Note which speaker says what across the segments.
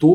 Speaker 1: 2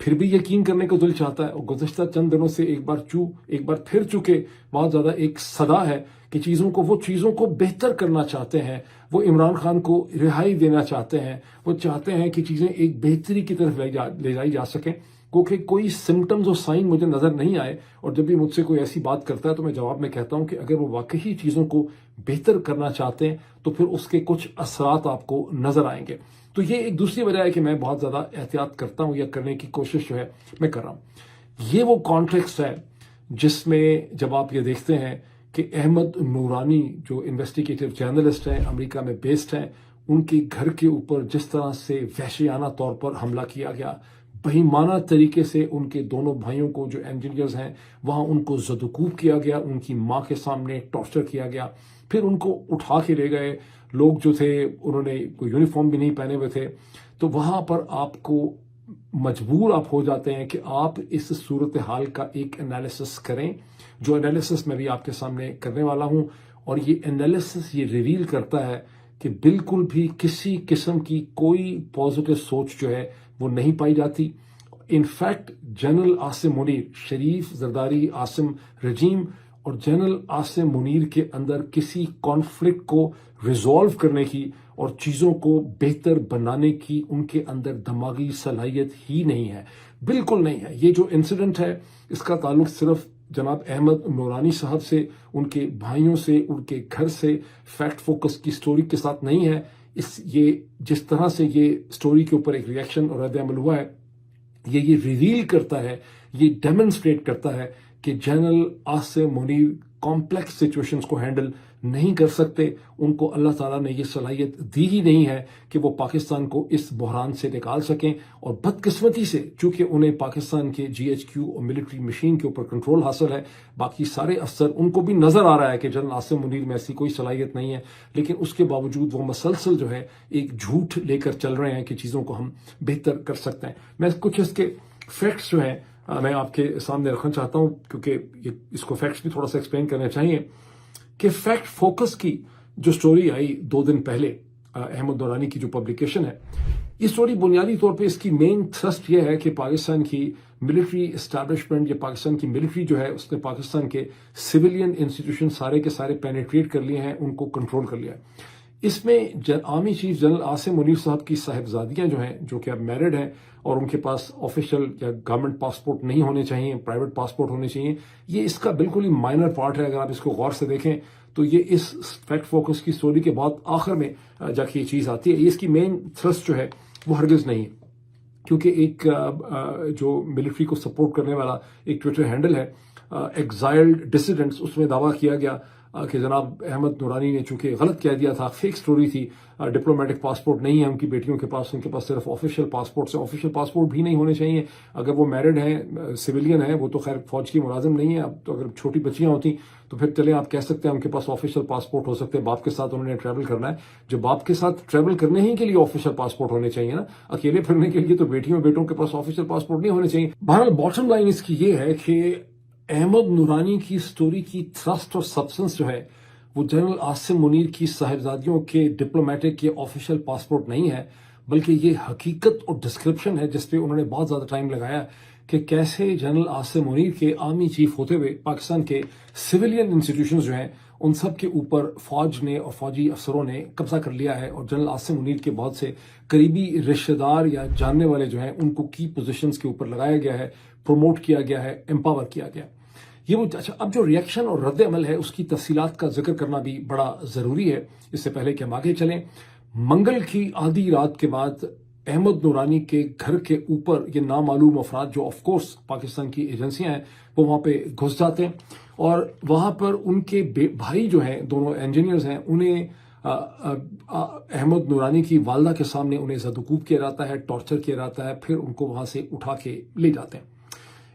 Speaker 1: پھر بھی یقین کرنے کو دل چاہتا ہے، اور گزشتہ چند دنوں سے ایک بار پھر چکے بہت زیادہ ایک صدا ہے کہ وہ چیزوں کو بہتر کرنا چاہتے ہیں، وہ عمران خان کو رہائی دینا چاہتے ہیں، وہ چاہتے ہیں کہ چیزیں ایک بہتری کی طرف لے جائی جا سکیں، کیونکہ کوئی سمٹمز اور سائن مجھے نظر نہیں آئے، اور جب بھی مجھ سے کوئی ایسی بات کرتا ہے تو میں جواب میں کہتا ہوں کہ اگر وہ واقعی چیزوں کو بہتر کرنا چاہتے ہیں تو پھر اس کے کچھ اثرات آپ کو نظر آئیں گے۔ تو یہ ایک دوسری وجہ ہے کہ میں بہت زیادہ احتیاط کرتا ہوں، یا کرنے کی کوشش جو ہے میں کر رہا ہوں۔ یہ وہ کانٹیکسٹ ہے جس میں جب آپ یہ دیکھتے ہیں کہ احمد نورانی جو انویسٹیگیٹو جرنلسٹ ہیں، امریکہ میں بیسڈ ہیں، ان کے گھر کے اوپر جس طرح سے وحشیانہ طور پر حملہ کیا گیا، بہیمانہ طریقے سے ان کے دونوں بھائیوں کو جو انجینئرز ہیں وہاں ان کو زدوکوب کیا گیا، ان کی ماں کے سامنے ٹارچر کیا گیا، پھر ان کو اٹھا کے لے گئے لوگ جو تھے، انہوں نے کوئی یونیفارم بھی نہیں پہنے ہوئے تھے، تو وہاں پر آپ کو مجبور آپ ہو جاتے ہیں کہ آپ اس صورتحال کا ایک انالیسس کریں، جو انالیسس میں بھی آپ کے سامنے کرنے والا ہوں، اور یہ انالیسس یہ ریویل کرتا ہے کہ بالکل بھی کسی قسم کی کوئی پازیٹیو سوچ جو ہے وہ نہیں پائی جاتی۔ انفیکٹ جنرل عاصم منیر، شریف زرداری عاصم رجیم اور جنرل عاصم منیر کے اندر کسی کانفلکٹ کو ریزالو کرنے کی اور چیزوں کو بہتر بنانے کی ان کے اندر دماغی صلاحیت ہی نہیں ہے، بالکل نہیں ہے۔ یہ جو انسیڈنٹ ہے اس کا تعلق صرف جناب احمد نورانی صاحب سے، ان کے بھائیوں سے، ان کے گھر سے، فیکٹ فوکس کی سٹوری کے ساتھ نہیں ہے۔ یہ جس طرح سے یہ سٹوری کے اوپر ایک ریئیکشن اور رد عمل ہوا ہے، یہ ریویل کرتا ہے، یہ ڈیمونسٹریٹ کرتا ہے کہ general Asim Munir complex situations کو ہینڈل نہیں کر سکتے، ان کو اللہ تعالیٰ نے یہ صلاحیت دی ہی نہیں ہے کہ وہ پاکستان کو اس بحران سے نکال سکیں، اور بدقسمتی سے چونکہ انہیں پاکستان کے GHQ اور ملٹری مشین کے اوپر کنٹرول حاصل ہے، باقی سارے افسر ان کو بھی نظر آ رہا ہے کہ جنرل عاصم منیر میں ایسی کوئی صلاحیت نہیں ہے، لیکن اس کے باوجود وہ مسلسل جو ہے ایک جھوٹ لے کر چل رہے ہیں کہ چیزوں کو ہم بہتر کر سکتے ہیں۔ میں کچھ اس کے فیکٹس جو ہیں میں آپ کے سامنے رکھنا چاہتا ہوں، کیونکہ اس کو فیکٹس بھی تھوڑا سا ایکسپلین کرنے چاہیے کہ فیکٹ فوکس کی جو سٹوری آئی 2 دن پہلے، احمد نورانی کی جو پبلیکیشن ہے، یہ سٹوری بنیادی طور پہ اس کی مین تھرسٹ یہ ہے کہ پاکستان کی ملٹری اسٹیبلشمنٹ یا پاکستان کی ملٹری جو ہے اس نے پاکستان کے سویلین انسٹیٹیوشن سارے کے سارے پینیٹریٹ کر لیے ہیں، ان کو کنٹرول کر لیا ہے۔ اس میں army chief general Asim Munir صاحب کی صاحبزادیاں جو ہیں، جو کہ اب میرڈ ہیں اور ان کے پاس آفیشیل یا گورنمنٹ پاسپورٹ نہیں ہونے چاہیے، پرائیویٹ پاسپورٹ ہونے چاہیے، یہ اس کا بالکل ہی مائنر پارٹ ہے۔ اگر آپ اس کو غور سے دیکھیں تو یہ اس فیکٹ فوکس کی سٹوری کے بہت آخر میں جا کے یہ چیز آتی ہے۔ یہ اس کی مین تھرسٹ جو ہے وہ ہرگز نہیں ہے، کیونکہ ایک جو ملٹری کو سپورٹ کرنے والا ایک ٹویٹر ہینڈل ہے ایگزائلڈ ڈسیڈنٹس، اس میں دعویٰ کیا گیا کہ جناب احمد نورانی نے چونکہ غلط کہہ دیا تھا، فیک سٹوری تھی، ڈپلومیٹک پاسپورٹ نہیں ہے ان کی بیٹیوں کے پاس، ان کے پاس صرف آفیشیل پاسپورٹس ہیں، آفیشیل پاسپورٹ بھی نہیں ہونے چاہیے۔ اگر وہ میرڈ ہیں، سویلین ہیں، وہ تو خیر فوج کی ملازم نہیں ہے، اب تو اگر چھوٹی بچیاں ہوتی تو پھر چلے آپ کہہ سکتے ہیں ان کے پاس آفیشیل پاسپورٹ ہو سکتے ہیں، باپ کے ساتھ انہوں نے ٹریول کرنا ہے، جو باپ کے ساتھ ٹریول کرنے ہی کے لیے آفیشیل پاسپورٹ ہونے چاہیے نا، اکیلے پھرنے کے لیے تو بیٹیوں بیٹوں کے پاس آفیشیل پاسپورٹ نہیں ہونے چاہیے۔ بہرحال باٹم لائن اس کی یہ ہے کہ احمد نورانی کی سٹوری کی تھرسٹ اور سبسٹنس جو ہے وہ جنرل عاصم منیر کی صاحبزادیوں کے ڈپلومیٹک یا آفیشیل پاسپورٹ نہیں ہے، بلکہ یہ حقیقت اور ڈسکرپشن ہے جس پہ انہوں نے بہت زیادہ ٹائم لگایا کہ کیسے جنرل عاصم منیر کے آرمی چیف ہوتے ہوئے پاکستان کے سویلین انسٹیٹیوشنز جو ہیں ان سب کے اوپر فوج نے اور فوجی افسروں نے قبضہ کر لیا ہے، اور جنرل عاصم منیر کے بہت سے قریبی رشتہ دار یا جاننے والے جو ہیں ان کو کی پوزیشنز کے اوپر لگایا گیا ہے، پروموٹ کیا گیا ہے، امپاور کیا گیا ہے۔ یہ وہ اچھا، اب جو ریئیکشن اور رد عمل ہے اس کی تفصیلات کا ذکر کرنا بھی بڑا ضروری ہے۔ اس سے پہلے کہ ہم آگے چلیں، منگل کی آدھی رات کے بعد احمد نورانی کے گھر کے اوپر یہ نامعلوم افراد جو آف کورس پاکستان کی ایجنسیاں ہیں وہ وہاں پہ گھس جاتے ہیں، اور وہاں پر ان کے بھائی جو ہیں، دونوں انجینئرز ہیں، انہیں احمد نورانی کی والدہ کے سامنے انہیں زدوکوب کیا جاتا ہے، ٹارچر کیا جاتا ہے، پھر ان کو وہاں سے اٹھا کے لے جاتے ہیں۔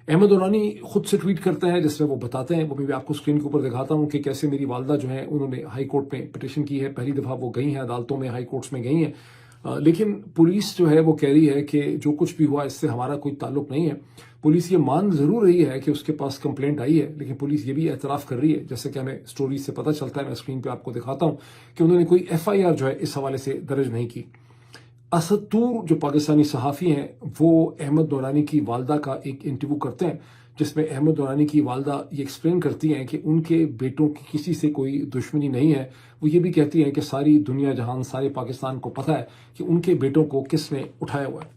Speaker 1: احمد نورانی خود سے ٹویٹ کرتے ہیں جس میں وہ بتاتے ہیں، وہ بھی آپ کو اسکرین کے اوپر دکھاتا ہوں کہ کیسے میری والدہ جو ہیں انہوں نے ہائی کورٹ میں پٹیشن کی ہے، پہلی دفعہ وہ گئی ہیں عدالتوں میں، ہائی کورٹس میں گئی ہیں، لیکن پولیس جو ہے وہ کہہ رہی ہے کہ جو کچھ بھی ہوا اس سے ہمارا کوئی تعلق نہیں ہے۔ پولیس یہ مان ضرور رہی ہے کہ اس کے پاس کمپلینٹ آئی ہے، لیکن پولیس یہ بھی اعتراف کر رہی ہے، جیسے کہ ہمیں سٹوری سے پتہ چلتا ہے، میں اسکرین پہ آپ کو دکھاتا ہوں کہ انہوں نے کوئی FIR جو ہے اس حوالے سے درج نہیں کی۔ اسد طور جو پاکستانی صحافی ہیں وہ احمد نورانی کی والدہ کا ایک انٹرویو کرتے ہیں جس میں احمد نورانی کی والدہ یہ ایکسپلین کرتی ہیں کہ ان کے بیٹوں کی کسی سے کوئی دشمنی نہیں ہے. وہ یہ بھی کہتی ہیں کہ ساری دنیا جہان سارے پاکستان کو پتہ ہے کہ ان کے بیٹوں کو کس نے اٹھایا ہوا ہے.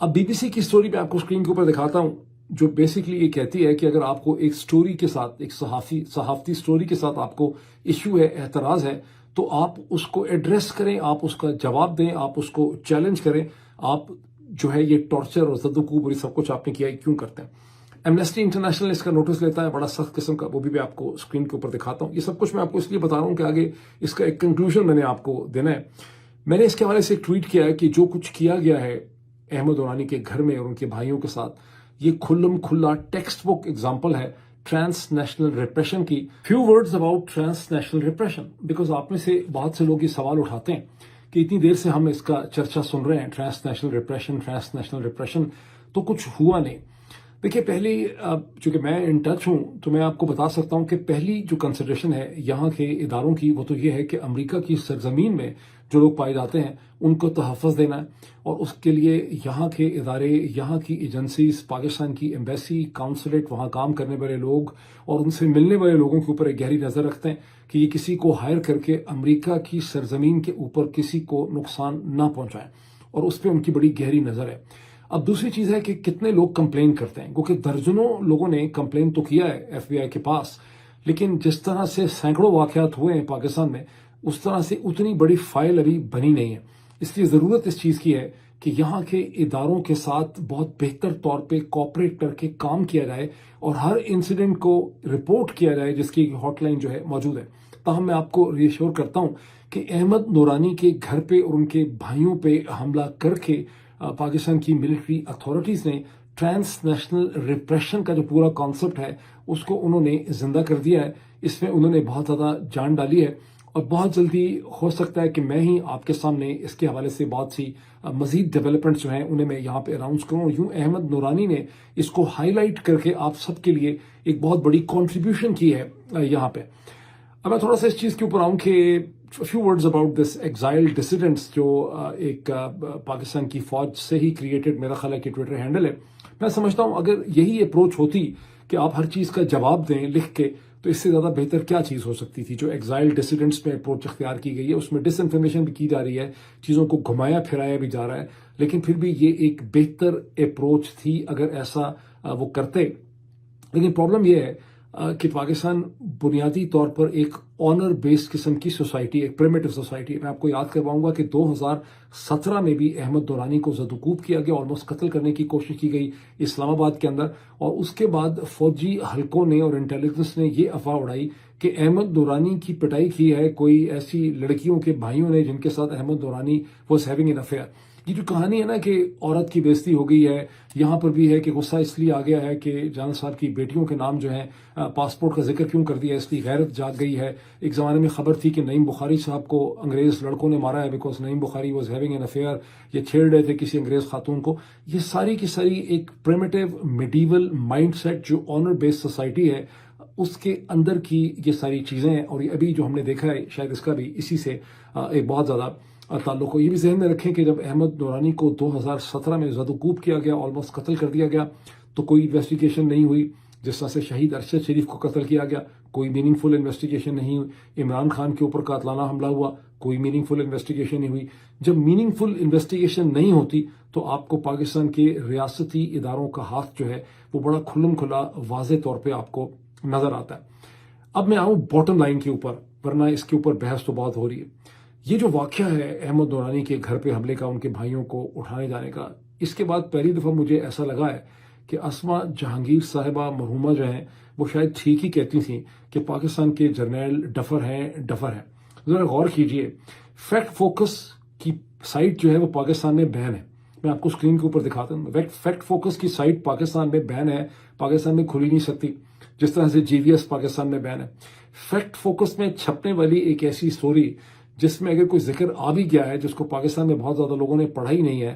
Speaker 1: اب بی بی سی کی سٹوری میں آپ کو اسکرین کے اوپر دکھاتا ہوں جو بیسکلی یہ کہتی ہے کہ اگر آپ کو ایک سٹوری کے ساتھ ایک صحافتی سٹوری کے ساتھ آپ کو ایشو ہے, اعتراض ہے, تو آپ اس کو ایڈریس کریں, آپ اس کا جواب دیں, آپ اس کو چیلنج کریں. آپ جو ہے یہ ٹارچر اور زد و کوب اور یہ سب کچھ آپ نے کیا ہے کیوں کرتے ہیں. ایمنسٹی انٹرنیشنل اس کا نوٹس لیتا ہے بڑا سخت قسم کا, وہ بھی آپ کو اسکرین کے اوپر دکھاتا ہوں. یہ سب کچھ میں آپ کو اس لیے بتا رہا ہوں کہ آگے اس کا ایک کنکلوژن میں نے آپ کو دینا ہے. میں نے اس کے حوالے سے ایک ٹویٹ کیا ہے کہ جو کچھ کیا گیا ہے احمد نورانی کے گھر میں اور ان کے بھائیوں کے ساتھ, یہ کھلم کھلا textbook example transnational national ریپریشن کی. Few words about trans national repression, because آپ میں سے بہت سے لوگ یہ سوال اٹھاتے ہیں کہ اتنی دیر سے ہم اس کا چرچا سن رہے ہیں ٹرانس نیشنل ریپریشن تو کچھ ہوا نہیں. دیکھیے پہلی چونکہ میں ان ٹچ ہوں تو میں آپ کو بتا سکتا ہوں کہ پہلی جو کنسیڈریشن ہے یہاں کے اداروں کی وہ تو یہ ہے کہ امریکہ کی سرزمین میں جو لوگ پائے جاتے ہیں ان کو تحفظ دینا ہے, اور اس کے لیے یہاں کے ادارے, یہاں کی ایجنسیز, پاکستان کی ایمبیسی, کاؤنسلیٹ, وہاں کام کرنے والے لوگ اور ان سے ملنے والے لوگوں کے اوپر ایک گہری نظر رکھتے ہیں کہ یہ کسی کو ہائر کر کے امریکہ کی سرزمین کے اوپر کسی کو نقصان نہ پہنچائیں, اور اس پہ ان کی بڑی گہری نظر ہے. اب دوسری چیز ہے کہ کتنے لوگ کمپلین کرتے ہیں, کیونکہ درجنوں لوگوں نے کمپلین تو کیا ہے ایف بی آئی کے پاس, لیکن جس طرح سے سینکڑوں واقعات ہوئے ہیں پاکستان میں اس طرح سے اتنی بڑی فائل ابھی بنی نہیں ہے. اس لیے ضرورت اس چیز کی ہے کہ یہاں کے اداروں کے ساتھ بہت بہتر طور پہ کوآپریٹ کر کے کام کیا جائے اور ہر انسیڈنٹ کو رپورٹ کیا جائے جس کی ہاٹ لائن جو ہے موجود ہے. تاہم میں آپ کو ری ایشور کرتا ہوں کہ احمد نورانی کے گھر پہ اور ان کے بھائیوں پہ حملہ کر کے پاکستان کی ملٹری اتھارٹیز نے ٹرانس نیشنل ریپریشن کا جو پورا کانسیپٹ ہے اس کو انہوں نے زندہ کر دیا ہے. اس میں انہوں نے بہت زیادہ جان ڈالی ہے, اور بہت جلدی ہو سکتا ہے کہ میں ہی آپ کے سامنے اس کے حوالے سے بہت سی مزید ڈیولپمنٹس جو ہیں انہیں میں یہاں پہ اناؤنس کروں. یوں احمد نورانی نے اس کو ہائی لائٹ کر کے آپ سب کے لیے ایک بہت بڑی کنٹریبیوشن کی ہے یہاں پہ. اب میں تھوڑا سا اس چیز کے اوپر آؤں کہ few words about this exile ڈیسیڈنٹس جو ایک پاکستان کی فوج سے ہی کریٹڈ میرا خیال ہے کہ ٹویٹر ہینڈل ہے. میں سمجھتا ہوں اگر یہی اپروچ ہوتی کہ آپ ہر چیز کا جواب دیں لکھ کے, تو اس سے زیادہ بہتر کیا چیز ہو سکتی تھی. جو ایگزائل ڈیسیڈنٹس میں اپروچ اختیار کی گئی ہے اس میں ڈس انفارمیشن بھی کی جا رہی ہے, چیزوں کو گھمایا پھرایا بھی جا رہا ہے, لیکن پھر بھی یہ ایک بہتر اپروچ تھی اگر ایسا وہ کرتے. لیکن پرابلم یہ ہے کہ پاکستان بنیادی طور پر ایک آنر بیسڈ قسم کی سوسائٹی, ایک پریمیٹو سوسائٹی. میں آپ کو یاد کرواؤں گا کہ 2017 میں بھی احمد نورانی کو زد و کوب کیا گیا, آلموسٹ قتل کرنے کی کوشش کی گئی اسلام آباد کے اندر, اور اس کے بعد فوجی حلقوں نے اور انٹیلیجنس نے یہ افواہ اڑائی کہ احمد نورانی کی پٹائی کی ہے کوئی ایسی لڑکیوں کے بھائیوں نے جن کے ساتھ احمد نورانی واز ہیونگ این افیئر. یہ جو کہانی ہے نا کہ عورت کی بےزتی ہو گئی ہے, یہاں پر بھی ہے کہ غصہ اس لیے آ گیا ہے کہ جان صاحب کی بیٹیوں کے نام جو ہیں پاسپورٹ کا ذکر کیوں کر دیا, اس لیے غیرت جاگ گئی ہے. ایک زمانے میں خبر تھی کہ نعیم بخاری صاحب کو انگریز لڑکوں نے مارا ہے because Naeem Bukhari was having an affair, یہ چھیڑ رہے تھے کسی انگریز خاتون کو. یہ ساری کی ساری ایک پریمیٹیو میڈیول مائنڈ سیٹ جو آنر بیسڈ سوسائٹی ہے اس کے اندر کی یہ ساری چیزیں ہیں, اور یہ ابھی جو ہم نے دیکھا ہے شاید اس کا بھی اسی سے ایک بہت زیادہ تعلق ہو. یہ بھی ذہن میں رکھیں کہ جب احمد نورانی کو 2017 میں زد و کوب کیا گیا, آلموسٹ قتل کر دیا گیا, تو کوئی انویسٹیگیشن نہیں ہوئی. جس طرح سے شہید ارشد شریف کو قتل کیا گیا, کوئی میننگ فل انویسٹیگیشن نہیں ہوئی. عمران خان کے اوپر قاتلانہ حملہ ہوا, کوئی میننگ فل انویسٹیگیشن نہیں ہوئی. جب میننگ فل انویسٹیگیشن نہیں ہوتی تو آپ کو پاکستان کے ریاستی اداروں کا ہاتھ جو ہے وہ بڑا کھلم کھلا واضح طور پہ آپ کو نظر آتا ہے. اب میں آؤں باٹم لائن کے اوپر, ورنہ اس کے اوپر بحث تو بہت ہو رہی ہے. یہ جو واقعہ ہے احمد نورانی کے گھر پہ حملے کا, ان کے بھائیوں کو اٹھانے جانے کا, اس کے بعد پہلی دفعہ مجھے ایسا لگا ہے کہ اسما جہانگیر صاحبہ مرحومہ جو ہیں وہ شاید ٹھیک ہی کہتی تھیں کہ پاکستان کے جرنیل ڈفر ہیں. ذرا غور کیجئے, فیکٹ فوکس کی سائٹ جو ہے وہ پاکستان میں بین ہے. میں آپ کو اسکرین کے اوپر دکھاتا ہوں. فیکٹ فوکس کی سائٹ پاکستان میں بین ہے, پاکستان میں کھل ہی نہیں سکتی, جس طرح سے جی وی ایس پاکستان میں بین ہے. فیکٹ فوکس میں چھپنے والی ایک ایسی سٹوری جس میں اگر کوئی ذکر آ بھی گیا ہے جس کو پاکستان میں بہت زیادہ لوگوں نے پڑھا ہی نہیں ہے,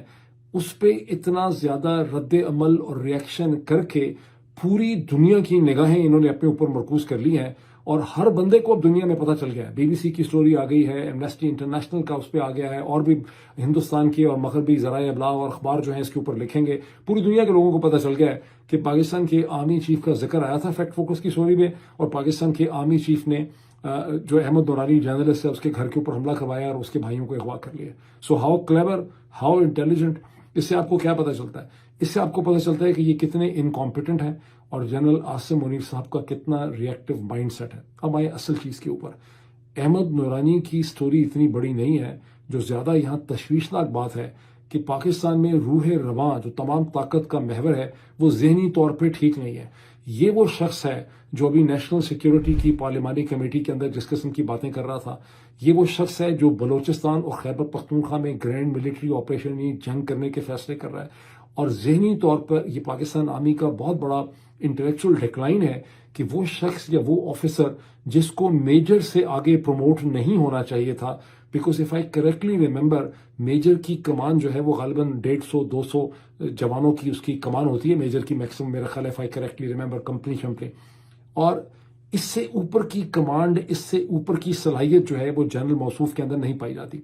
Speaker 1: اس پہ اتنا زیادہ رد عمل اور ریاکشن کر کے پوری دنیا کی نگاہیں انہوں نے اپنے اوپر مرکوز کر لی ہیں, اور ہر بندے کو اب دنیا میں پتہ چل گیا ہے. BBC کی سٹوری آ گئی ہے, ایمنسٹی انٹرنیشنل کا اس پہ آ گیا ہے, اور بھی ہندوستان کے اور مغربی ذرائع ابلاغ اور اخبار جو ہیں اس کے اوپر لکھیں گے. پوری دنیا کے لوگوں کو پتہ چل گیا ہے کہ پاکستان کے آرمی چیف کا ذکر آیا تھا فیکٹ فوکس کی سٹوری میں, اور پاکستان کے آرمی چیف نے جو احمد نورانی جرنلسٹ ہے اس کے گھر کے اوپر حملہ کروایا اور اس کے بھائیوں کو اغوا کر لیا. So how clever, how intelligent. اس سے آپ کو کیا پتہ چلتا ہے؟ اس سے آپ کو پتہ چلتا ہے کہ یہ کتنے انکمپیٹنٹ ہیں, اور جنرل عاصم منیر صاحب کا کتنا ریئیکٹو مائنڈ سیٹ ہے. اب آئے اصل چیز کے اوپر. احمد نورانی کی سٹوری اتنی بڑی نہیں ہے. جو زیادہ یہاں تشویشناک بات ہے کہ پاکستان میں روح رواں جو تمام طاقت کا محور ہے وہ ذہنی طور پہ ٹھیک نہیں ہے. یہ وہ شخص ہے جو ابھی نیشنل سیکیورٹی کی پارلیمانی کمیٹی کے اندر جس قسم کی باتیں کر رہا تھا, یہ وہ شخص ہے جو بلوچستان اور خیبر پختونخوا میں گرینڈ ملٹری آپریشن جنگ کرنے کے فیصلے کر رہا ہے. اور ذہنی طور پر یہ پاکستان آرمی کا بہت بڑا انٹلیکچوئل ڈکلائن ہے کہ وہ شخص یا وہ آفیسر جس کو میجر سے آگے پروموٹ نہیں ہونا چاہیے تھا, because if I correctly remember major کی کمان جو ہے وہ غالباً 150-200 جوانوں کی اس کی کمان ہوتی ہے میجر کی میکسیمم, میرا خیال ہے if I correctly remember company شمپنی. اور اس سے اوپر کی کمانڈ, اس سے اوپر کی صلاحیت جو ہے وہ جنرل موصوف کے اندر نہیں پائی جاتی.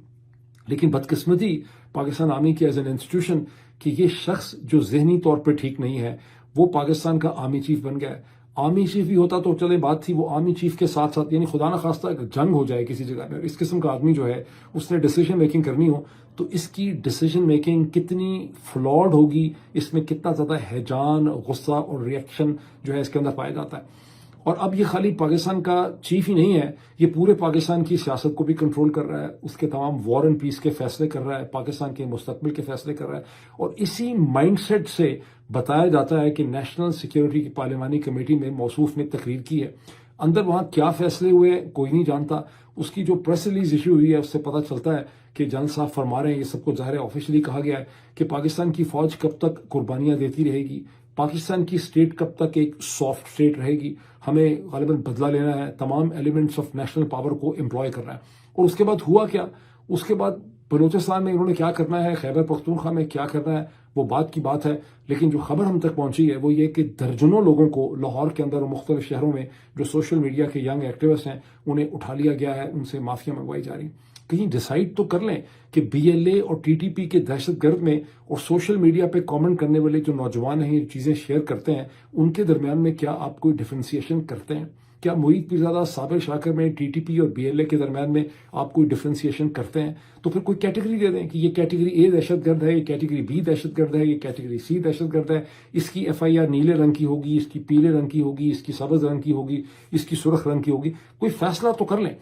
Speaker 1: لیکن بدقسمتی پاکستان آرمی کی ایز این انسٹیٹیوشن کہ یہ شخص جو ذہنی طور پہ ٹھیک نہیں ہے وہ پاکستان کا آرمی چیف بن گیا ہے. آرمی چیف بھی ہوتا تو چلے بات تھی, وہ آرمی چیف کے ساتھ ساتھ یعنی خدا نخواستہ اگر جنگ ہو جائے کسی جگہ میں, اس قسم کا آدمی جو ہے اس نے ڈیسیجن میکنگ کرنی ہو تو اس کی ڈیسیجن میکنگ کتنی فلاڈ ہوگی, اس میں کتنا زیادہ ہیجان, غصہ اور ریئیکشن جو ہے اس کے اندر پایا جاتا ہے. اور اب یہ خالی پاکستان کا چیف ہی نہیں ہے, یہ پورے پاکستان کی سیاست کو بھی کنٹرول کر رہا ہے, اس کے تمام وار اینڈ پیس کے فیصلے کر رہا ہے, پاکستان کے مستقبل کے فیصلے کر رہا ہے. اور اسی مائنڈ سیٹ سے بتایا جاتا ہے کہ نیشنل سیکیورٹی کی پارلیمانی کمیٹی میں موصوف نے تقریر کی ہے. اندر وہاں کیا فیصلے ہوئے کوئی نہیں جانتا. اس کی جو پریس ریلیز ایشو ہوئی ہے اس سے پتہ چلتا ہے کہ جنرل صاحب فرما رہے ہیں, یہ سب کو ظاہر آفیشلی کہا گیا ہے کہ پاکستان کی فوج کب تک قربانیاں دیتی رہے گی, پاکستان کی اسٹیٹ کب تک ایک سافٹ اسٹیٹ رہے گی, ہمیں غالباً بدلہ لینا ہے, تمام ایلیمنٹس آف نیشنل پاور کو امپلوائے کرنا ہے. اور اس کے بعد ہوا کیا, اس کے بعد بلوچستان میں انہوں نے کیا کرنا ہے, خیبر پختونخوا میں کیا کرنا ہے, وہ بات کی بات ہے. لیکن جو خبر ہم تک پہنچی ہے وہ یہ کہ درجنوں لوگوں کو لاہور کے اندر اور مختلف شہروں میں جو سوشل میڈیا کے ینگ ایکٹیوسٹ ہیں انہیں اٹھا لیا گیا ہے, ان سے معافیاں منگوائی جا رہی. کہیں ڈیسائیڈ تو کر لیں کہ BLA اور TTP کے دہشت گرد میں اور سوشل میڈیا پہ کامنٹ کرنے والے جو نوجوان ہیں یہ چیزیں شیئر کرتے ہیں ان کے درمیان میں کیا آپ کوئی ڈفرینسیشن کرتے ہیں؟ کیا محیط پیرزادہ صابر شاکر میں TTP اور BLA کے درمیان میں آپ کوئی ڈفرینسیشن کرتے ہیں؟ تو پھر کوئی کیٹیگری دے دیں کہ یہ کیٹیگری A دہشت گرد ہے, یہ کیٹیگری B دہشت گرد ہے, یہ کیٹیگری C دہشت گرد ہے, اس کی FIR نیلے رنگ کی ہوگی, اس کی پیلے رنگ کی ہوگی, اس کی سبز رنگ کی ہوگی, اس کی سرخ رنگ کی ہوگی. کوئی فیصلہ تو کر لیں.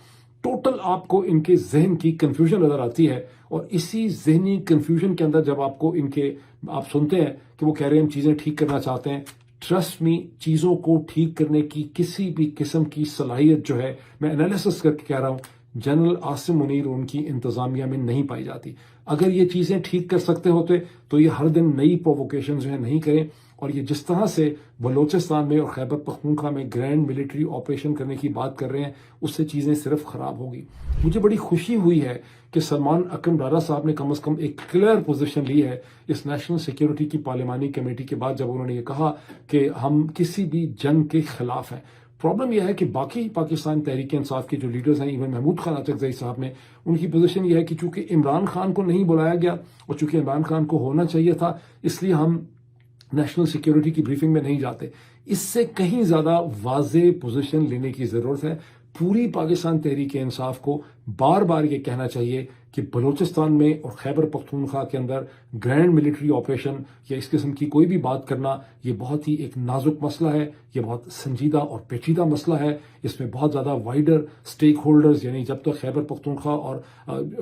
Speaker 1: ٹوٹل آپ کو ان کے ذہن کی کنفیوژن نظر آتی ہے, اور اسی ذہنی کنفیوژن کے اندر جب آپ کو ان کے آپ سنتے ہیں کہ وہ کہہ رہے ہیں ہم چیزیں ٹھیک کرنا چاہتے ہیں, ٹرسٹ می چیزوں کو ٹھیک کرنے کی کسی بھی قسم کی صلاحیت جو ہے میں انالیسس کر کے کہہ رہا ہوں جنرل عاصم منیر اور ان کی انتظامیہ میں نہیں پائی جاتی. اگر یہ چیزیں ٹھیک کر سکتے ہوتے تو یہ ہر دن نئی پرووکیشن جو ہے نہیں کریں, اور یہ جس طرح سے بلوچستان میں اور خیبر پختونخوا میں گرینڈ ملٹری آپریشن کرنے کی بات کر رہے ہیں اس سے چیزیں صرف خراب ہوگی. مجھے بڑی خوشی ہوئی ہے کہ سلمان اکرم ڈارا صاحب نے کم از کم ایک کلیئر پوزیشن لی ہے اس نیشنل سیکیورٹی کی پارلیمانی کمیٹی کے بعد, جب انہوں نے یہ کہا کہ ہم کسی بھی جنگ کے خلاف ہیں. پرابلم یہ ہے کہ باقی پاکستان تحریک انصاف کے جو لیڈرز ہیں, ایون محمود خان اچکزئی صاحب نے, ان کی پوزیشن یہ ہے کہ چونکہ عمران خان کو نہیں بلایا گیا اور چونکہ عمران خان کو ہونا چاہیے تھا اس لیے ہم نیشنل سیکیورٹی کی بریفنگ میں نہیں جاتے. اس سے کہیں زیادہ واضح پوزیشن لینے کی ضرورت ہے. پوری پاکستان تحریک انصاف کو بار بار یہ کہنا چاہیے کہ بلوچستان میں اور خیبر پختونخوا کے اندر گرینڈ ملٹری آپریشن یا اس قسم کی کوئی بھی بات کرنا یہ بہت ہی ایک نازک مسئلہ ہے, یہ بہت سنجیدہ اور پیچیدہ مسئلہ ہے. اس میں بہت زیادہ وائڈر سٹیک ہولڈرز یعنی جب تک خیبر پختونخوا اور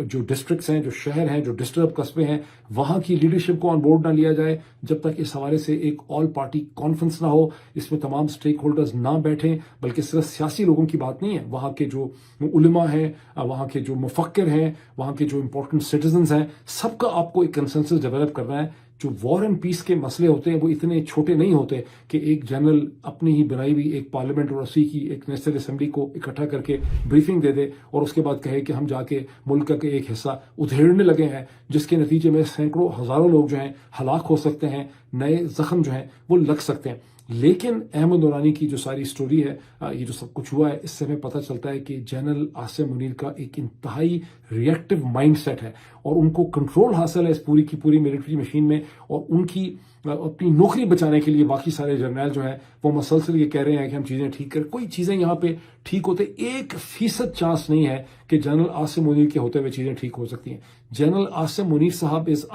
Speaker 1: جو ڈسٹرکٹس ہیں, جو شہر ہیں, جو ڈسٹرب قصبے ہیں, وہاں کی لیڈرشپ کو آن بورڈ نہ لیا جائے, جب تک اس حوالے سے ایک آل پارٹی کانفرنس نہ ہو, اس میں تمام سٹیک ہولڈرز نہ بیٹھیں, بلکہ صرف سیاسی لوگوں کی بات نہیں ہے, وہاں کے جو علماء ہیں, وہاں کے جو مفکر ہیں, وہاں کے جو امپورٹنٹ سٹیزنز ہیں, سب کا آپ کو ایک کنسنسس ڈیولپ کرنا ہے. جو وار اینڈ پیس کے مسئلے ہوتے ہیں وہ اتنے چھوٹے نہیں ہوتے کہ ایک جنرل اپنی ہی بنائی ہوئی ایک پارلیمنٹ اور اسی کی ایک نیشنل اسمبلی کو اکٹھا کر کے بریفنگ دے دے اور اس کے بعد کہے کہ ہم جا کے ملک کا ایک حصہ ادھیڑنے لگے ہیں, جس کے نتیجے میں سینکڑوں ہزاروں لوگ جو ہیں ہلاک ہو سکتے ہیں, نئے زخم جو ہیں وہ لگ سکتے ہیں. لیکن احمد نورانی کی جو ساری سٹوری ہے، یہ جو سب کچھ ہوا ہے، اس سے ہمیں پتہ چلتا ہے کہ جنرل عاصم منیر کا ایک انتہائی ریئیکٹو مائنڈ سیٹ ہے، اور ان کو کنٹرول حاصل ہے اس پوری کی پوری ملٹری مشین میں، اور ان کی اپنی نوکری بچانے کے لیے باقی سارے جرنیل جو ہیں وہ مسلسل یہ کہہ رہے ہیں کہ ہم چیزیں ٹھیک کریں. کوئی چیزیں یہاں پہ ٹھیک ہوتے 1% چانس نہیں ہے کہ جنرل عاصم منیر کے ہوتے ہوئے چیزیں ٹھیک ہو سکتی ہیں. جنرل عاصم منیر صاحب از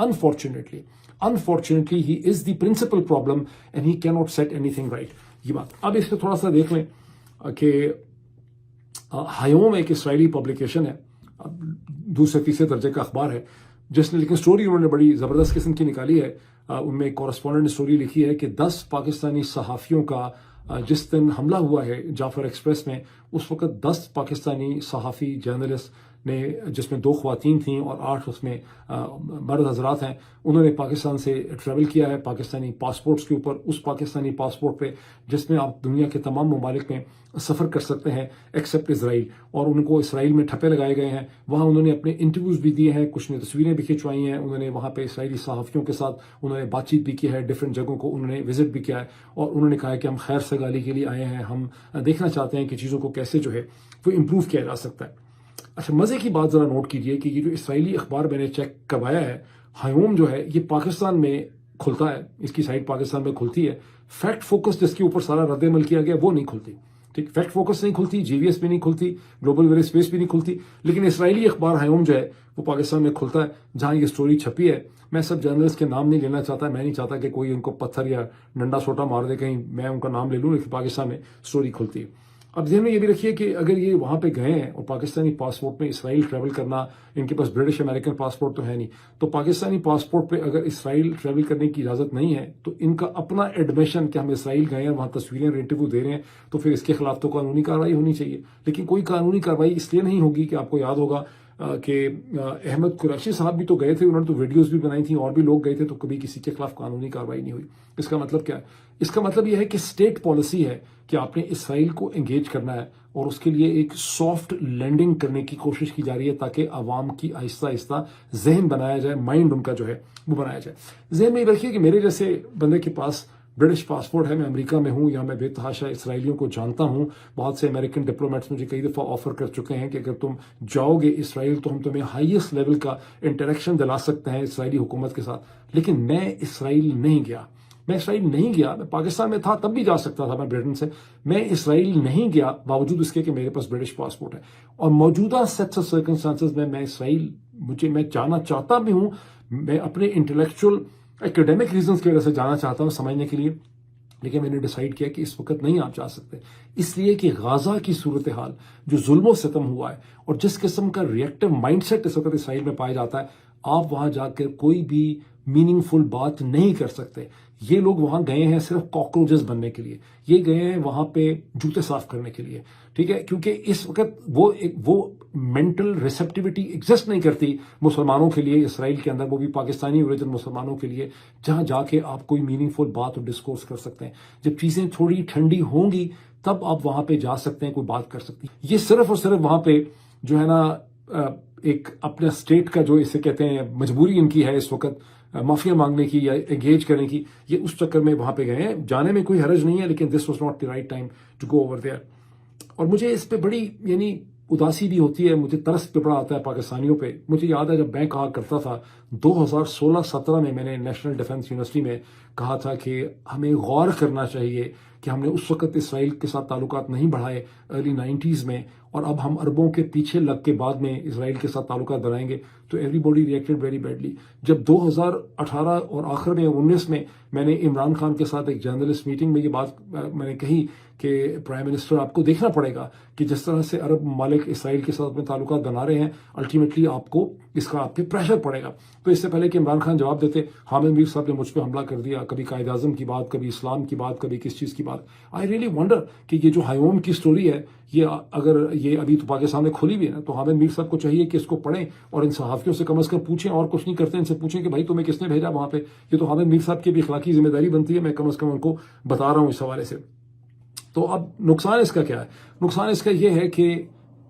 Speaker 1: unfortunately he is the principal problem and he cannot set anything right. یہ بات اب اس پہ تھوڑا سا دیکھ لیں کہ ہیوم ایک اسرائیلی پبلیکیشن ہے، دوسرے تیسرے درجے کا اخبار ہے، جس نے لیکن سٹوری انہوں نے بڑی زبردست قسم کی نکالی ہے. ان میں ایک کورسپونڈنٹ نے سٹوری لکھی ہے کہ 10 پاکستانی صحافیوں کا جس دن حملہ ہوا ہے جعفر ایکسپریس میں، اس وقت 10 پاکستانی صحافی جرنلسٹ نے، جس میں 2 خواتین تھیں اور 8 اس میں مرد حضرات ہیں، انہوں نے پاکستان سے ٹریول کیا ہے پاکستانی پاسپورٹس کے اوپر، اس پاکستانی پاسپورٹ پہ جس میں آپ دنیا کے تمام ممالک میں سفر کر سکتے ہیں ایکسیپٹ اسرائیل، اور ان کو اسرائیل میں ٹھپے لگائے گئے ہیں. وہاں انہوں نے اپنے انٹرویوز بھی دیے ہیں، کچھ نے تصویریں بھی کھنچوائی ہیں، انہوں نے وہاں پہ اسرائیلی صحافیوں کے ساتھ انہوں نے بات چیت بھی کی ہے، ڈفرینٹ جگہوں کو انہوں نے وزٹ بھی کیا ہے، اور انہوں نے کہا ہے کہ ہم خیر سگالی کے لیے آئے ہیں، ہم دیکھنا چاہتے ہیں کہ چیزوں کو کیسے جو ہے وہ امپروو کیا جا سکتا ہے. اچھا، مزے کی بات ذرا نوٹ کیجئے کہ یہ جو اسرائیلی اخبار میں نے چیک کروایا ہے، ہیوم جو ہے یہ پاکستان میں کھلتا ہے، اس کی سائٹ پاکستان میں کھلتی ہے. فیکٹ فوکس جس کے اوپر سارا رد عمل کیا گیا وہ نہیں کھلتی، ٹھیک، فیکٹ فوکس نہیں کھلتی، جی وی ایس بھی نہیں کھلتی، گلوبل ویری اسپیس بھی نہیں کھلتی، لیکن اسرائیلی اخبار ہیوم جو ہے وہ پاکستان میں کھلتا ہے جہاں یہ سٹوری چھپی ہے. میں سب جرنلسٹ کے نام نہیں لینا چاہتا، میں نہیں چاہتا کہ کوئی ان کو پتھر یا ڈنڈا سوٹا مار دے کہیں میں ان کا نام لے لوں، لیکن پاکستان میں سٹوری کھلتی ہے. اب ذہن میں یہ بھی رکھیے کہ اگر یہ وہاں پہ گئے ہیں اور پاکستانی پاسپورٹ میں اسرائیل ٹریول کرنا، ان کے پاس برٹش امریکن پاسپورٹ تو ہے نہیں، تو پاکستانی پاسپورٹ پہ اگر اسرائیل ٹریول کرنے کی اجازت نہیں ہے تو ان کا اپنا ایڈمیشن کہ ہم اسرائیل گئے ہیں، وہاں تصویریں انٹرویو دے رہے ہیں، تو پھر اس کے خلاف تو قانونی کارروائی ہونی چاہیے. لیکن کوئی قانونی کارروائی اس لیے نہیں ہوگی کہ آپ کو یاد ہوگا کہ احمد قریشی صاحب بھی تو گئے تھے، انہوں نے تو ویڈیوز بھی بنائی تھیں، اور بھی لوگ گئے تھے، تو کبھی کسی کے خلاف قانونی کارروائی نہیں ہوئی. اس کا مطلب کیا ہے؟ اس کا مطلب یہ ہے کہ اسٹیٹ پالیسی ہے کہ آپ نے اسرائیل کو انگیج کرنا ہے، اور اس کے لیے ایک سافٹ لینڈنگ کرنے کی کوشش کی جا رہی ہے تاکہ عوام کی آہستہ آہستہ ذہن بنایا جائے، مائنڈ ان کا جو ہے وہ بنایا جائے. ذہن میں یہ رکھیے کہ میرے جیسے بندے کے پاس برٹش پاسپورٹ ہے، میں امریکہ میں ہوں، یا میں بے تحاشا اسرائیلیوں کو جانتا ہوں، بہت سے امریکن ڈپلومیٹس مجھے کئی دفعہ آفر کر چکے ہیں کہ اگر تم جاؤ گے اسرائیل تو ہم تمہیں ہائیسٹ لیول کا انٹریکشن دلا سکتے ہیں اسرائیلی حکومت کے ساتھ. لیکن میں اسرائیل نہیں گیا، میں پاکستان میں تھا تب بھی جا سکتا تھا میں برٹن سے، میں اسرائیل نہیں گیا باوجود اس کے کہ میرے پاس برٹش پاسپورٹ ہے. اور موجودہ سیٹس آف سرکمسٹانسز میں اسرائیل میں جانا چاہتا بھی ہوں، میں اپنے انٹلیکچوئل ایکیڈیمک ریزنز کی وجہ سے جانا چاہتا ہوں سمجھنے کے لیے، لیکن میں نے ڈیسائیڈ کیا کہ اس وقت نہیں آپ جا سکتے، اس لیے کہ غازہ کی صورتحال جو ظلم و ستم ہوا ہے اور جس قسم کا ریئیکٹو مائنڈ سیٹ اس وقت اسرائیل میں پایا جاتا ہے، آپ وہاں جا کر کوئی بھی میننگ فل بات نہیں کر سکتے. یہ لوگ وہاں گئے ہیں صرف کاکروچز بننے کے لیے، یہ گئے ہیں وہاں پہ جوتے صاف کرنے کے لیے، ٹھیک ہے، کیونکہ اس وقت وہ مینٹل ریسپٹیوٹی ایگزسٹ نہیں کرتی مسلمانوں کے لیے اسرائیل کے اندر، وہ بھی پاکستانی اوریجن مسلمانوں کے لیے، جہاں جا کے آپ کوئی میننگ فل بات اور ڈسکورس کر سکتے ہیں. جب چیزیں تھوڑی ٹھنڈی ہوں گی تب آپ وہاں پہ جا سکتے ہیں، کوئی بات کر سکتے ہیں. یہ صرف اور صرف وہاں پہ جو ہے نا ایک اپنے اسٹیٹ کا جو اسے کہتے ہیں مجبوری ان کی ہے اس وقت معافیا مانگنے کی یا انگیج کرنے کی، یہ اس چکر میں وہاں پہ گئے ہیں. جانے میں کوئی حرج نہیں ہے، لیکن this was not the right time to go over there. اور مجھے اس پہ بڑی اداسی بھی ہوتی ہے، مجھے ترس پہ بڑا آتا ہے پاکستانیوں پہ. مجھے یاد ہے جب میں کہا کرتا تھا 2016-17 میں نے نیشنل ڈیفنس یونیورسٹی میں کہا تھا کہ ہمیں غور کرنا چاہیے کہ ہم نے اس وقت اسرائیل کے ساتھ تعلقات نہیں بڑھائے ارلی 90s میں، اور اب ہم عربوں کے پیچھے لگ کے بعد میں اسرائیل کے ساتھ تعلقات بڑھائیں گے، تو every body reacted very badly. جب 2018 اور آخر میں 19 میں نے عمران خان کے ساتھ ایک جرنلسٹ میٹنگ میں یہ بات میں نے کہی کہ پرائم منسٹر آپ کو دیکھنا پڑے گا کہ جس طرح سے عرب ممالک اسرائیل کے ساتھ میں تعلقات بنا رہے ہیں، الٹیمیٹلی آپ کو اس کا آپ پہ پریشر پڑے گا. تو اس سے پہلے کہ عمران خان جواب دیتے، حامد میر صاحب نے مجھ پہ حملہ کر دیا، کبھی قائد اعظم کی بات، کبھی اسلام کی بات، کبھی کس چیز کی بات. آئی ریئلی ونڈر کہ یہ جو ہیوم کی سٹوری ہے، یہ اگر یہ ابھی تو پاکستان میں کھلی بھی ہے نا، تو حامد میر صاحب کو چاہیے کہ اس کو پڑھیں اور ان صحافیوں سے کم از کم پوچھیں، اور کچھ نہیں کرتے ان سے پوچھیں کہ بھائی تمہیں کس نے بھیجا وہاں پہ. یہ تو حامد میر صاحب کی بھی اخلاقی ذمہ داری بنتی ہے، میں کم از کم ان کو بتا رہا ہوں اس حوالے سے. تو اب نقصان اس کا کیا ہے؟ نقصان اس کا یہ ہے کہ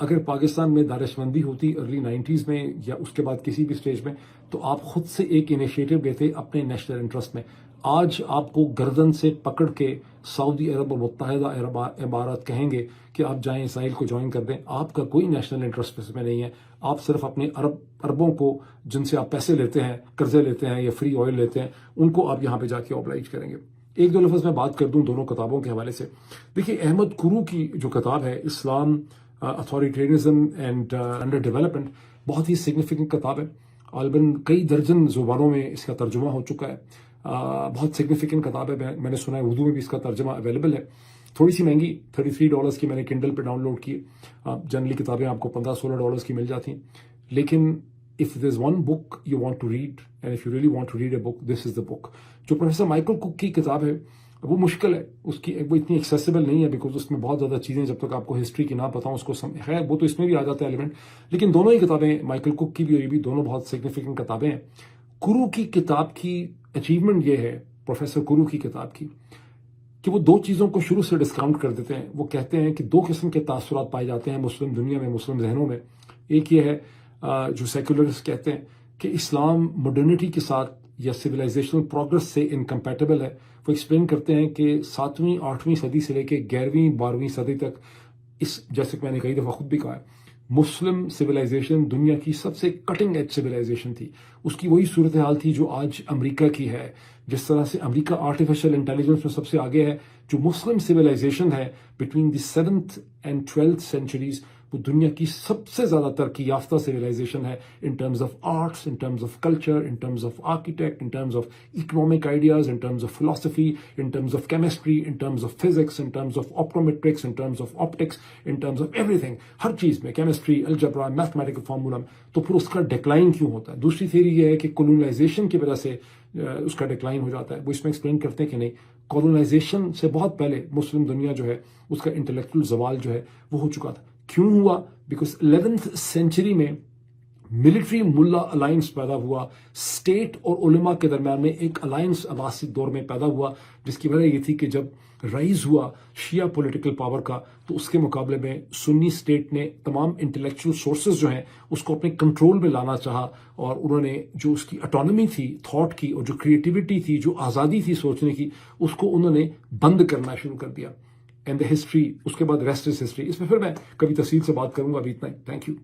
Speaker 1: اگر پاکستان میں دانش مندی ہوتی ارلی 90s میں یا اس کے بعد کسی بھی سٹیج میں، تو آپ خود سے ایک انیشیٹو لیتے اپنے نیشنل انٹرسٹ میں. آج آپ کو گردن سے پکڑ کے سعودی عرب اور متحدہ عرب امارات کہیں گے کہ آپ جائیں اسرائیل کو جوائن کر دیں، آپ کا کوئی نیشنل انٹرسٹ اس میں نہیں ہے. آپ صرف اپنے عربوں کو جن سے آپ پیسے لیتے ہیں، قرضے لیتے ہیں یا فری آئل لیتے ہیں، ان کو آپ یہاں پہ جا کے اوبلائج کریں گے. ایک دو لفظ میں بات کر دوں دونوں کتابوں کے حوالے سے. دیکھیے احمد کرو کی جو کتاب ہے اسلام اتھارٹیرینزم اینڈ انڈر ڈیولپمنٹ، بہت ہی سگنیفیکنٹ کتاب ہے. غالباً کئی درجن زبانوں میں اس کا ترجمہ ہو چکا ہے. بہت سگنیفیکنٹ کتاب ہے. میں نے سنا ہے اردو میں بھی اس کا ترجمہ اویلیبل ہے. تھوڑی سی مہنگی $33 کی میں نے کنڈل پہ ڈاؤن لوڈ کی. جنرلی کتابیں آپ کو $15-16 کی مل جاتی ہیں. لیکن if there's one book you want to read and if you really want to read a book, this is the book. جو پروفیسر مائیکل کوک کی کتاب ہے وہ مشکل ہے، اس کی وہ اتنی ایکسیسیبل نہیں ہے بیکاز اس میں بہت زیادہ چیزیں جب تک آپ کو ہسٹری کی نہ پتہ اس کو خیر وہ تو اس میں بھی آ جاتا ہے ایلیمنٹ. لیکن دونوں ہی کتابیں مائیکل کوک کی بھی اور یہ بھی دونوں بہت سگنیفیکنٹ کتابیں ہیں. کرو کی کتاب کی اچیومنٹ یہ ہے، پروفیسر کرو کی کتاب کی، کہ وہ دو چیزوں کو شروع سے ڈسکاؤنٹ کر دیتے ہیں. وہ کہتے ہیں کہ دو قسم کے تاثرات پائے جاتے ہیں مسلم دنیا میں، مسلم ذہنوں میں. ایک یہ ہے جو سیکولرسٹ کہتے ہیں کہ اسلام ماڈرنٹی کے ساتھ یا سویلائزیشنل پروگرس سے انکمپیٹیبل ہے. وہ ایکسپلین کرتے ہیں کہ 7ویں 8ویں صدی سے لے کے 11ویں 12ویں صدی تک جیسے کہ میں نے کئی دفعہ خود بھی کہا ہے، مسلم سویلائزیشن دنیا کی سب سے کٹنگ ایج سویلائزیشن تھی. اس کی وہی صورتحال تھی جو آج امریکہ کی ہے. جس طرح سے امریکہ آرٹیفیشل انٹیلیجنس میں سب سے آگے ہے، جو مسلم سویلائزیشن ہے between the 7th and 12th centuries، وہ دنیا کی سب سے زیادہ ترقی یافتہ سویلائزیشن ہے in terms of arts, in terms of culture, in terms of architect, in terms of economic ideas, in terms of philosophy, in terms of chemistry, in terms of physics, in terms of optometrics, in terms of optics, in terms of everything. ہر چیز میں chemistry, algebra, mathematical formula. تو پھر اس کا decline کیوں ہوتا ہے؟ دوسری تھیوری یہ ہے کہ کولونائزیشن کی وجہ سے اس کا ڈیکلائن ہو جاتا ہے. وہ اس میں ایکسپلین کرتے ہیں کہ نہیں، کولونائزیشن سے بہت پہلے مسلم دنیا جو ہے اس کا انٹلیکچوئل زوال جو ہے وہ ہو چکا تھا. کیوں ہوا؟ بیکاز 11th سینچری میں ملٹری ملا الائنس پیدا ہوا. اسٹیٹ اور علماء کے درمیان میں ایک الائنس عباسی دور میں پیدا ہوا، جس کی وجہ یہ تھی کہ جب رائز ہوا شیعہ پولیٹیکل پاور کا تو اس کے مقابلے میں سنی اسٹیٹ نے تمام انٹلیکچوئل سورسز جو ہیں اس کو اپنے کنٹرول میں لانا چاہا، اور انہوں نے جو اس کی اٹانومی تھی تھاٹ کی، اور جو کریٹیوٹی تھی، جو آزادی تھی سوچنے کی، اس کو انہوں نے بند کرنا شروع کر دیا. اینڈ دا ہسٹری اس کے بعد ریسٹ از ہسٹری. اس میں پھر میں کبھی تفصیل سے بات کروں گا. ابھی اتنا ہی. Thank you.